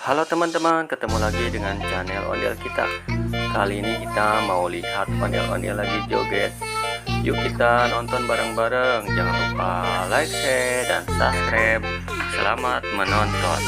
Halo teman-teman, ketemu lagi dengan channel Ondel kita. Kali ini kita mau lihat ondel-ondel lagi joget. Yuk kita nonton bareng-bareng. Jangan lupa like, share, dan subscribe. Selamat menonton.